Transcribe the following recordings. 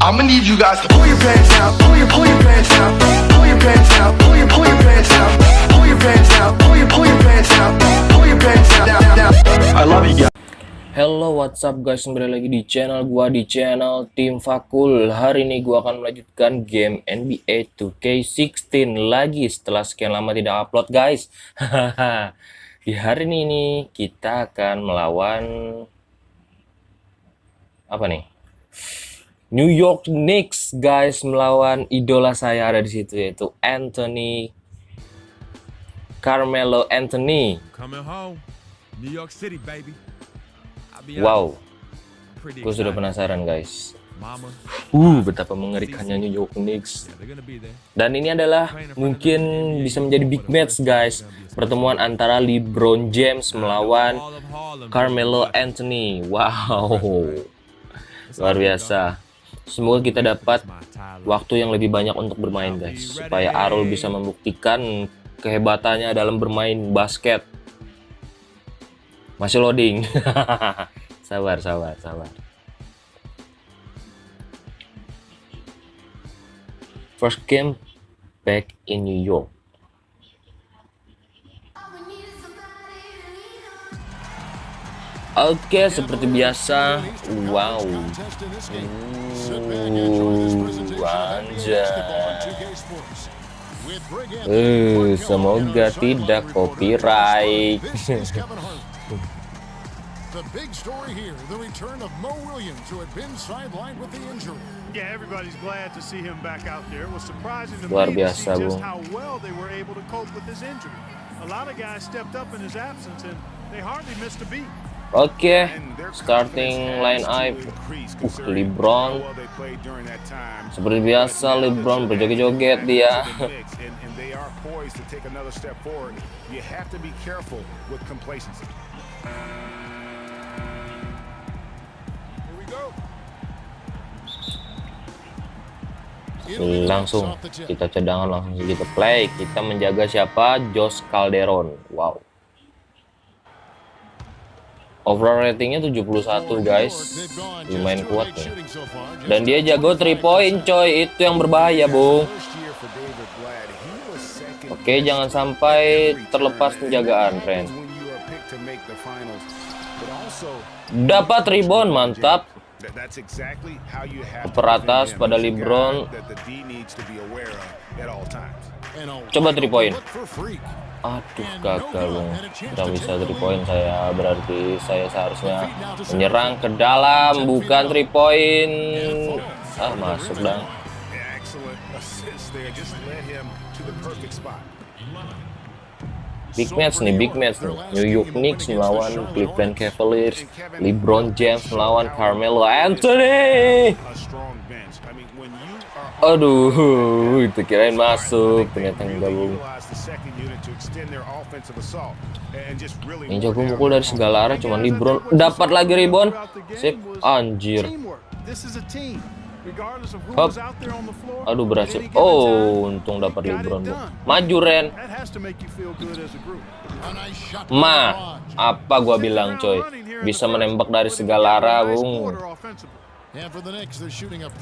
I'ma need you guys to pull your pants down, pull your pants down, pull your pants down, pull your pants down, pull your pants down, pull your pants down, pull your pants down. I love you guys. Hello, what's up guys, kembali lagi di channel gua, di channel Tim Fakul. Hari ini gua akan melanjutkan game NBA 2K16 lagi setelah sekian lama tidak upload guys. Di hari ini kita akan melawan apa nih? New York Knicks guys, melawan idola saya ada di situ, yaitu Carmelo Anthony. Coming home, New York City, baby. Wow, gue sudah penasaran guys. Betapa mengerikannya New York Knicks. Dan ini adalah mungkin bisa menjadi big match guys. Pertemuan antara LeBron James melawan Carmelo Anthony. Wow, luar biasa. Semoga kita dapat waktu yang lebih banyak untuk bermain guys, supaya Arul bisa membuktikan kehebatannya dalam bermain basket. Masih loading. sabar. First game back in New York. Oke, seperti biasa. Wow. Anjay. Semoga tidak copyright. The big story here, the return of Mo Williams, who had been sidelined with the injury. Yeah, everybody's glad to see him back out there. It was surprising to Luar me to see biasa, just Bu. how well they were able to cope with his injury. A lot of guys stepped up in his absence, and they hardly missed a beat. Oke, starting line up. LeBron. Seperti biasa, LeBron berjoget-joget dia. Langsung kita cadangan, langsung kita play. Kita menjaga siapa? Josh Calderon. Wow, overall ratingnya 71 guys, lumayan kuat nih. Dan dia jago 3 point coy, itu yang berbahaya bung. Oke, jangan sampai terlepas penjagaan friend. Dapat rebound, mantap. Oper atas pada LeBron. Coba 3 point. Aduh, gagal bung. Tidak bisa 3 point saya. Berarti saya seharusnya menyerang ke dalam, bukan 3 point. Masuk dong. Big match nih. New York Knicks melawan Cleveland Cavaliers. LeBron James melawan Carmelo Anthony. Aduh, itu kirain masuk, ternyata enggak bung. Yang jago mukul dari segala arah cuman LeBron. Dapat lagi rebound. Sip, anjir. Hop. Aduh, berhasil. Oh, untung dapat LeBron bung. Maju Ren. Apa gua bilang coy, bisa menembak dari segala arah bung.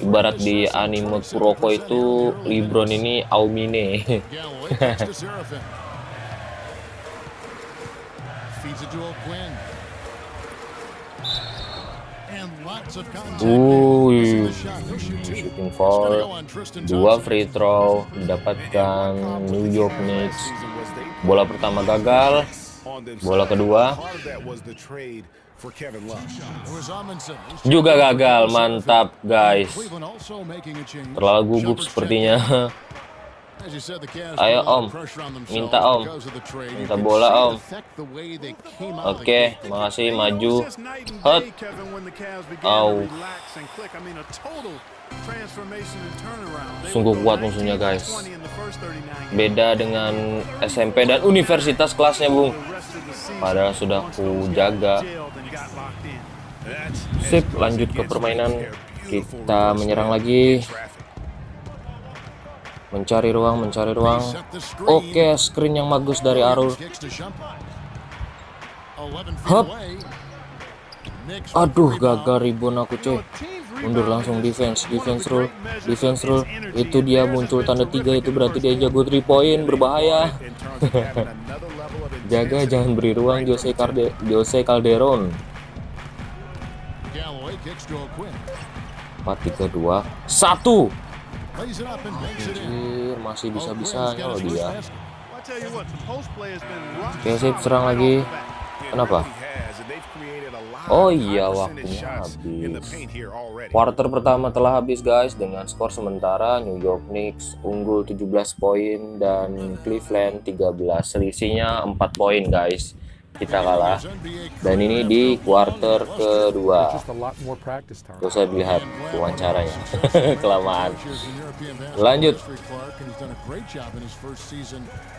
Ibarat di anime Kuroko itu, LeBron ini Aumine. Shooting foul, 2 free throw didapatkan New York Knicks. Bola pertama gagal, bola kedua juga gagal. Mantap guys, terlalu gugup sepertinya. Ayo om, minta bola om. Oke, makasih, maju. Hot. Sungguh kuat musuhnya guys. Beda dengan SMP dan universitas kelasnya bung. Padahal sudah ku jaga. Sip, lanjut ke permainan. Kita menyerang lagi. Mencari ruang. Oke, screen yang bagus dari Arul. Hop. Aduh, gagal rebound aku coy. Mundur langsung defense rule. Itu dia muncul tanda 3, itu berarti dia jago 3 point, berbahaya. Jaga jangan beri ruang Jose Calderon. 4-3-2 1. Anjir, masih bisa-bisanya loh dia. Oke, sip, serang lagi. Kenapa? Oh iya, waktunya habis. Quarter pertama telah habis guys, dengan skor sementara New York Knicks unggul 17 poin dan Cleveland 13. Selisihnya 4 poin guys. Kita kalah. Dan ini di quarter kedua. Gak usah dilihat wawancaranya. Kelamaan. Lanjut.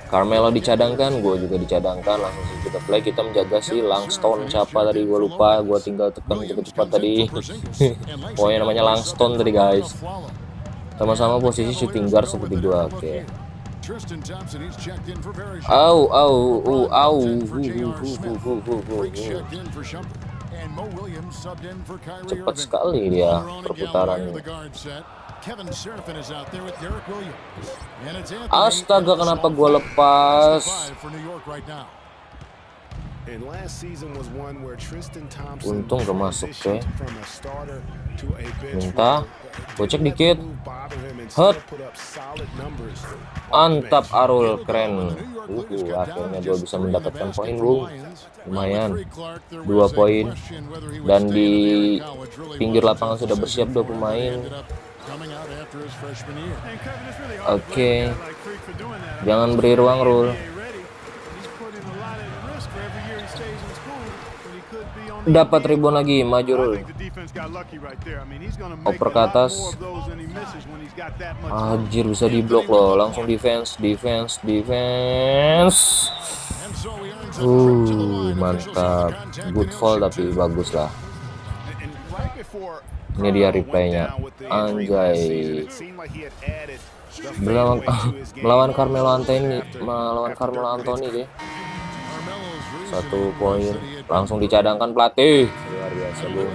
Carmelo dicadangkan, gue juga dicadangkan. Langsung kita play, kita menjaga si Langston. Siapa tadi gue lupa, gue tinggal tekan cepat tadi. Pokoknya namanya Langston tadi guys. Sama-sama posisi shooting guard seperti gue. Oke. Cepat sekali dia perputarannya. Astaga, kenapa gua lepas? Untung gak masuk ke. Minta gocek dikit. Hut. Mantap Arul, keren. Akhirnya gue bisa mendapatkan poin bro. Lumayan 2 poin. Dan di pinggir lapangan sudah bersiap 2 pemain. Oke. Jangan beri ruang Rul. Dapat rebound lagi, maju Rul. Oper ke atas. Anjir, bisa diblok loh. Langsung defense. Mantap. Good fall tapi bagus lah. Ini dia replaynya. Anjay. Melawan Carmelo Anthony deh. 1 poin. Langsung dicadangkan pelatih. Luar biasa bro.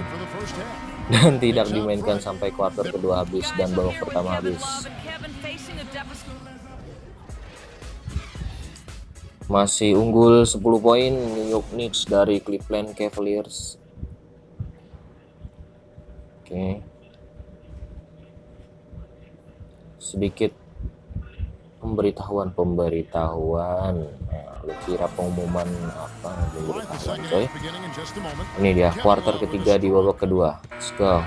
Dan tidak dimainkan sampai kuarter kedua habis dan babak pertama habis. Masih unggul 10 poin New York Knicks dari Cleveland Cavaliers. Oke. Sedikit pemberitahuan. Lu kira pengumuman apa? Pemberitahuan coy. Ini dia kuarter ketiga di babak kedua. Let's go.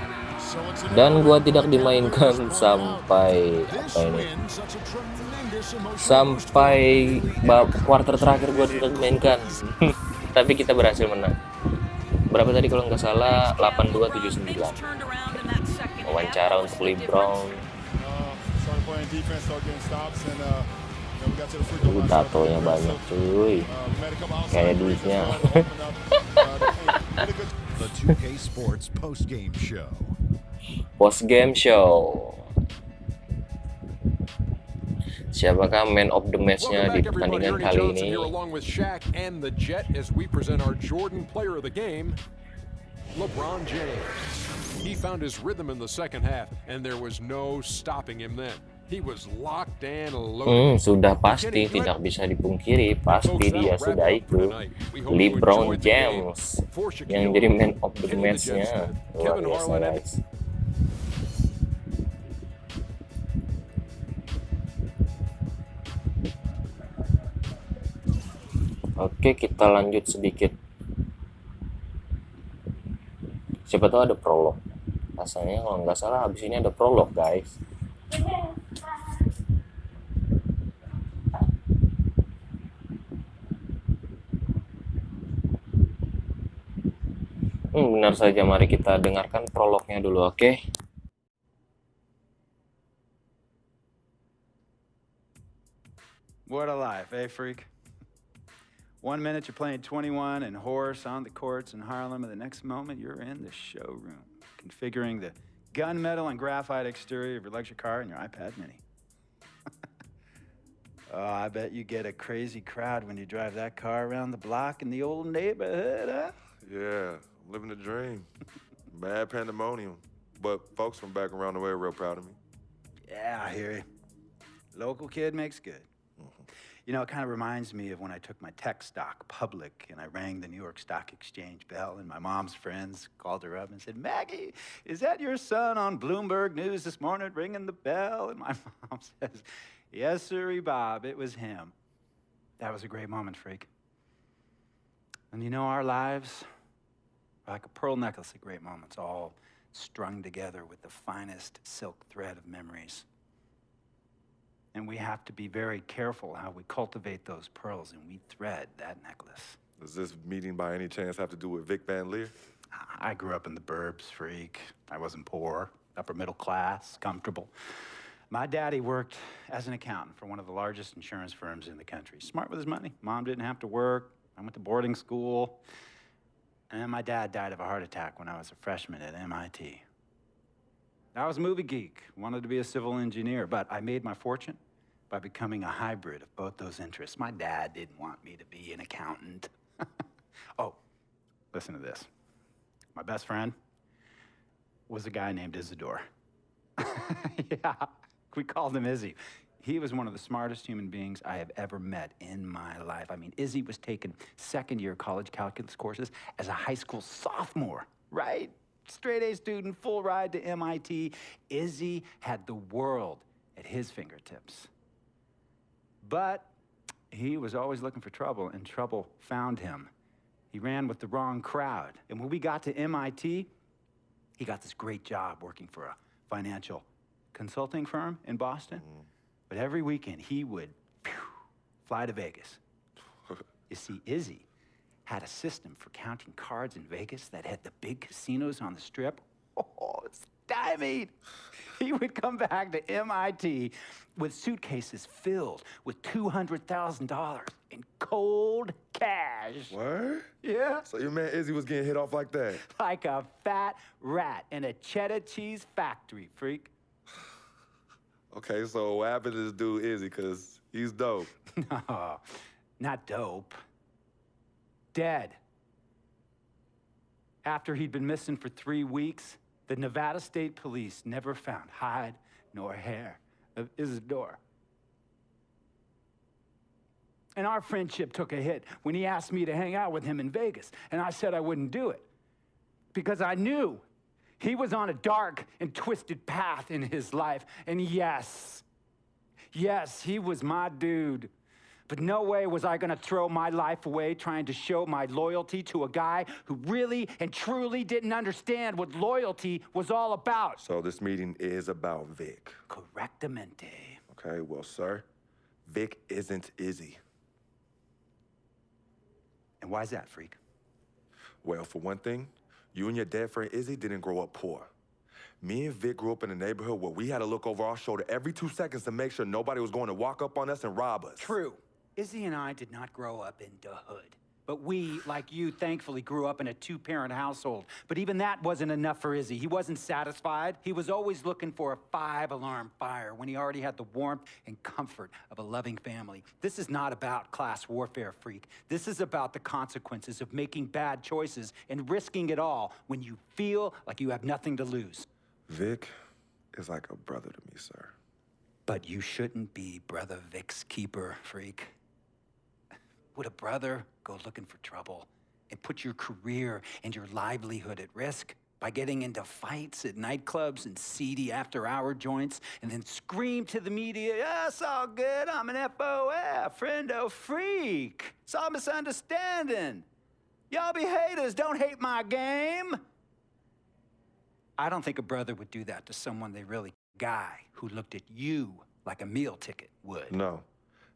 Dan gua tidak dimainkan sampai apa ini? Sampai kuarter terakhir gua tidak dimainkan. Tapi kita berhasil menang. Berapa tadi kalau nggak salah? 82-79. Wawancara untuk LeBron. Tatonya banyak cuy. Kayak duitnya. Post game show. Siapakah man of the match-nya di pertandingan kali ini? LeBron James. He found his rhythm in the second half, and there was no stopping him then. He was locked and loaded. Sudah pasti tidak bisa dipungkiri, pasti dia sudah itu LeBron James yang jadi man of the match-nya. Luar biasa guys. Oke, kita lanjut sedikit. Siapa tahu ada prolog. Rasanya kalau nggak salah habis ini ada prolog guys. Benar saja, mari kita dengarkan prolognya dulu, oke? What a life, eh, freak? 1 minute you're playing 21 and horse on the courts in Harlem, and the next moment you're in the showroom, configuring the gunmetal and graphite exterior of your luxury car and your iPad mini. Oh, I bet you get a crazy crowd when you drive that car around the block in the old neighborhood, huh? Yeah, living the dream. Bad pandemonium. but folks from back around the way are real proud of me. Yeah, I hear you. Local kid makes good. You know, it kind of reminds me of when I took my tech stock public and I rang the New York Stock Exchange bell and my mom's friends called her up and said, Maggie, is that your son on Bloomberg News this morning ringing the bell? And my mom says, yes, sirree, Bob, it was him. That was a great moment, freak. And you know, our lives are like a pearl necklace of great moments, all strung together with the finest silk thread of memories. And we have to be very careful how we cultivate those pearls and we thread that necklace. Does this meeting by any chance have to do with Vic Van Leer? I grew up in the burbs, freak. I wasn't poor, upper middle class, comfortable. My daddy worked as an accountant for one of the largest insurance firms in the country. Smart with his money. Mom didn't have to work. I went to boarding school. And then my dad died of a heart attack when I was a freshman at MIT. I was a movie geek, wanted to be a civil engineer, but I made my fortune by becoming a hybrid of both those interests. My dad didn't want me to be an accountant. Oh, listen to this. My best friend was a guy named Isidore. Yeah, we called him Izzy. He was one of the smartest human beings I have ever met in my life. I mean, Izzy was taking second-year college calculus courses as a high school sophomore, right? Straight-A student, full ride to MIT. Izzy had the world at his fingertips. But he was always looking for trouble, and trouble found him. He ran with the wrong crowd. And when we got to MIT, he got this great job working for a financial consulting firm in Boston. But every weekend, he would fly to Vegas. You see, Izzy had a system for counting cards in Vegas that had the big casinos on the Strip. Oh, stymied. He would come back to MIT with suitcases filled with $200,000 in cold cash. What? Yeah. So your man Izzy was getting hit off like that? Like a fat rat in a cheddar cheese factory, freak. Okay, so what happened to this dude Izzy, because he's dope? No, not dope. Dead. After he'd been missing for 3 weeks, the Nevada State Police never found hide nor hair of Isidore. And our friendship took a hit when he asked me to hang out with him in Vegas, and I said I wouldn't do it because I knew he was on a dark and twisted path in his life. And yes, he was my dude. But no way was I gonna throw my life away trying to show my loyalty to a guy who really and truly didn't understand what loyalty was all about. So this meeting is about Vic. Correctamente. Okay, well, sir, Vic isn't Izzy. And why's that, freak? Well, for one thing, you and your dead friend Izzy didn't grow up poor. Me and Vic grew up in a neighborhood where we had to look over our shoulder every 2 seconds to make sure nobody was going to walk up on us and rob us. True. Izzy and I did not grow up in the hood. But we, like you, thankfully grew up in a 2-parent household. But even that wasn't enough for Izzy. He wasn't satisfied. He was always looking for a 5-alarm fire when he already had the warmth and comfort of a loving family. This is not about class warfare, freak. This is about the consequences of making bad choices and risking it all when you feel like you have nothing to lose. Vic is like a brother to me, sir. But you shouldn't be Brother Vic's keeper, freak. Would a brother go looking for trouble and put your career and your livelihood at risk by getting into fights at nightclubs and seedy after-hour joints and then scream to the media, yeah, it's all good, I'm an FOF, friendo freak. It's all misunderstanding. Y'all be haters, don't hate my game. I don't think a brother would do that to someone they really guy who looked at you like a meal ticket would. No.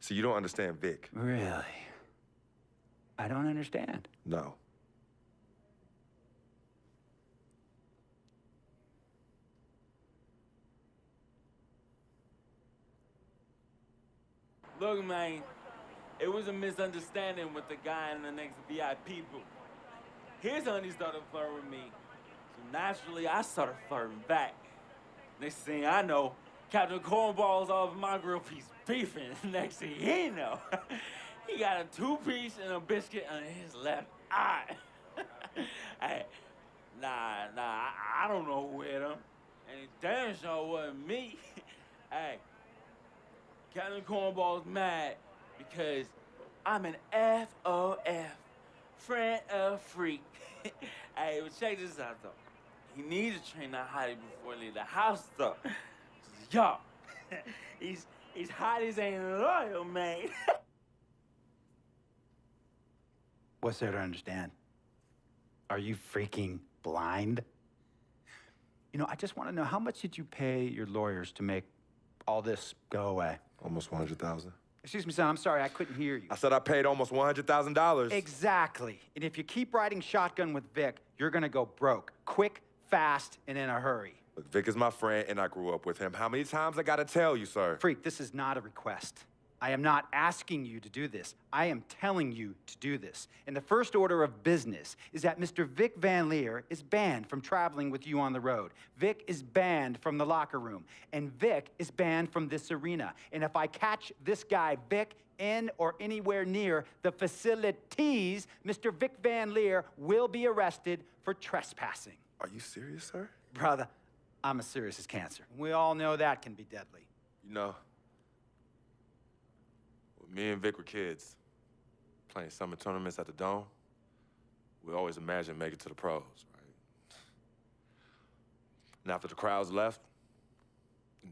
See, you don't understand Vic. Really? I don't understand. No. Look, man, it was a misunderstanding with the guy in the next VIP booth. His honey started flirting with me, so naturally I started flirting back. Next thing I know, Captain Cornball's off my grill piece beefing. Next thing he know, he got a 2-piece and a biscuit on his left eye. Hey, nah, I don't know who hit him. And it damn sure wasn't me. Hey, Captain Cornball's mad because I'm an FOF, friend of freak. Hey, well, check this out, though. He needs to train that hottie before he leave the house, though. Yo, he's hot as ain't loyal, man. What's there to understand? Are you freaking blind? You know, I just want to know, how much did you pay your lawyers to make all this go away? Almost 100,000. Excuse me, son, I'm sorry, I couldn't hear you. I said I paid almost $100,000. Exactly. And if you keep riding shotgun with Vic, you're gonna go broke. Quick, fast, and in a hurry. Look, Vic is my friend, and I grew up with him. How many times I gotta tell you, sir? Freak, this is not a request. I am not asking you to do this. I am telling you to do this. And the first order of business is that Mr. Vic Van Leer is banned from traveling with you on the road. Vic is banned from the locker room. And Vic is banned from this arena. And if I catch this guy, Vic, in or anywhere near the facilities, Mr. Vic Van Leer will be arrested for trespassing. Are you serious, sir? Brother, I'm as serious as cancer. We all know that can be deadly. You know, when me and Vic were kids, playing summer tournaments at the Dome, we always imagined making it to the pros, right? And after the crowds left,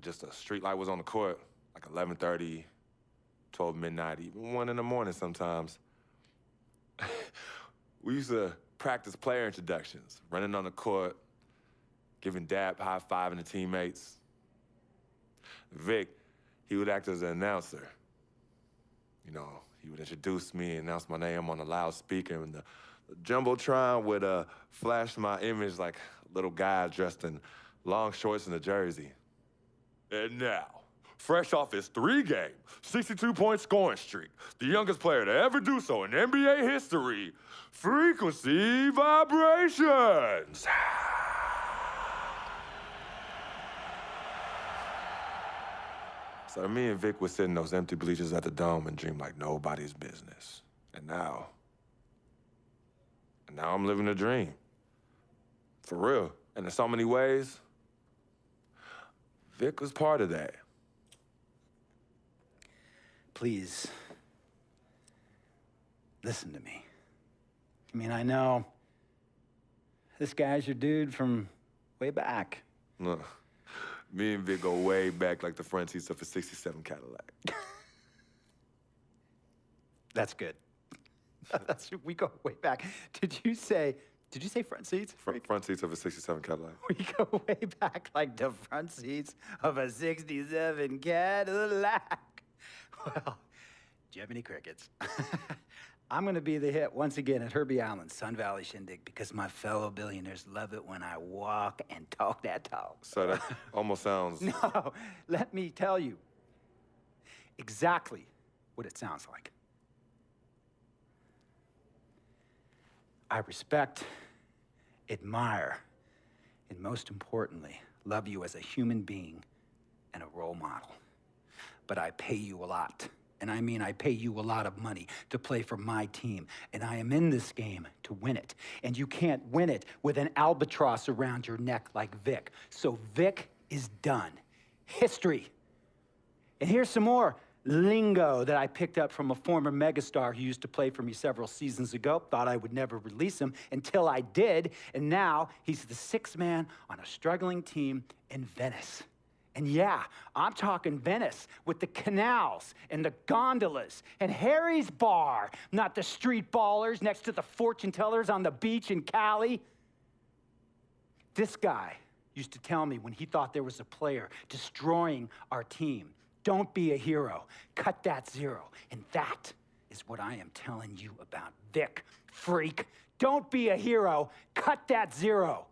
just a street light was on the court, like 11:30, 12 midnight, even 1 in the morning sometimes. We used to practice player introductions, running on the court, giving dap, high-fiving the teammates. Vic, he would act as an announcer. You know, he would introduce me, announce my name on the loudspeaker, and the Jumbotron would flash my image like a little guy dressed in long shorts and a jersey. And now, fresh off his 3-game, 62-point scoring streak, the youngest player to ever do so in NBA history, Frequency Vibrations. So me and Vic would sit in those empty bleachers at the Dome and dream like nobody's business. And now I'm living a dream. For real. And in so many ways, Vic was part of that. Please, listen to me. I mean, I know this guy's your dude from way back. Look, me and Vic go way back like the front seats of a 67 Cadillac. That's good. We go way back. Did you say front seats? Front seats of a 67 Cadillac. We go way back like the front seats of a 67 Cadillac. Well, Jiminy Crickets. I'm gonna be the hit once again at Herbie Allen's Sun Valley Shindig because my fellow billionaires love it when I walk and talk that talk. So that almost sounds... No, let me tell you exactly what it sounds like. I respect, admire, and most importantly, love you as a human being and a role model. But I pay you a lot. And I mean, I pay you a lot of money to play for my team. And I am in this game to win it. And you can't win it with an albatross around your neck like Vic. So Vic is done. History. And here's some more lingo that I picked up from a former megastar who used to play for me several seasons ago. Thought I would never release him until I did. And now he's the 6th man on a struggling team in Venice. And yeah, I'm talking Venice with the canals and the gondolas and Harry's bar, not the street ballers next to the fortune tellers on the beach in Cali. This guy used to tell me when he thought there was a player destroying our team, don't be a hero, cut that zero. And that is what I am telling you about Vic, freak. Don't be a hero, cut that zero.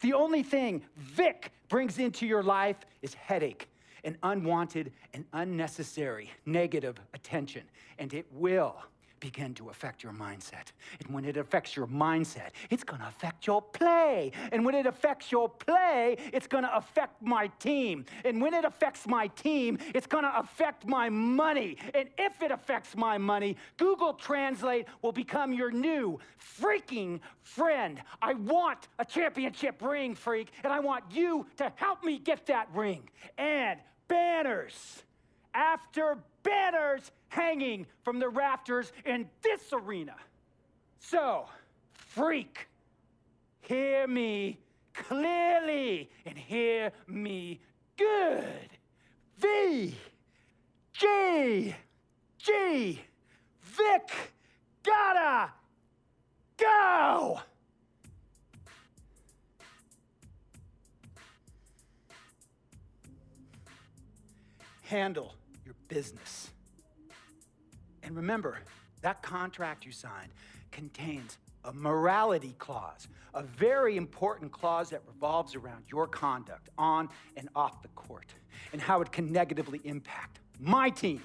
The only thing Vic brings into your life is headache and unwanted and unnecessary negative attention. And it will begin to affect your mindset. And when it affects your mindset, it's going to affect your play. And when it affects your play, it's going to affect my team. And when it affects my team, it's going to affect my money. And if it affects my money, Google Translate will become your new freaking friend. I want a championship ring, freak, and I want you to help me get that ring. And banners after banners hanging from the rafters in this arena. So, freak, hear me clearly and hear me good. V, G, Vic, gotta go! Handle your business. And remember, that contract you signed contains a morality clause, a very important clause that revolves around your conduct on and off the court, and how it can negatively impact my team.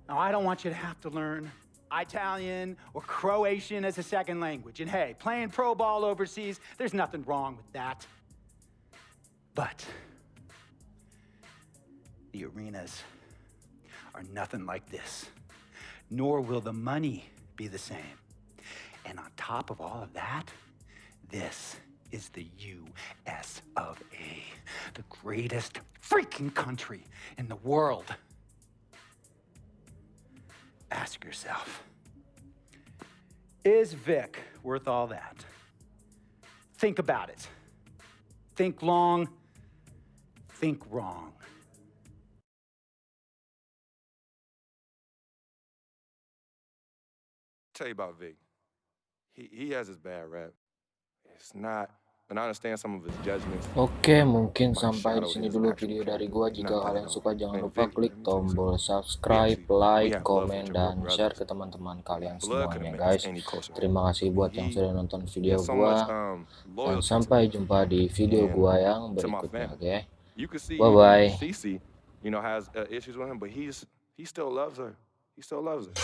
Now, I don't want you to have to learn Italian or Croatian as a second language. And hey, playing pro ball overseas, there's nothing wrong with that. But the arenas are nothing like this, nor will the money be the same. And on top of all of that, this is the US of A, the greatest freaking country in the world. Ask yourself, is Vic worth all that? Think about it. Think long, think wrong. Tell you about Vic. He has his bad rap. It's not, and I understand some of his judgments. Oke, mungkin sampai di sini dulu video dari gua. Jika kalian suka, jangan lupa klik tombol subscribe, like, komen, dan share ke teman-teman kalian semuanya, guys. Terima kasih buat yang sudah nonton video gua, dan sampai jumpa di video gua yang berikutnya, oke? Bye bye. You know, has issues with him, but he still loves her. He still loves her.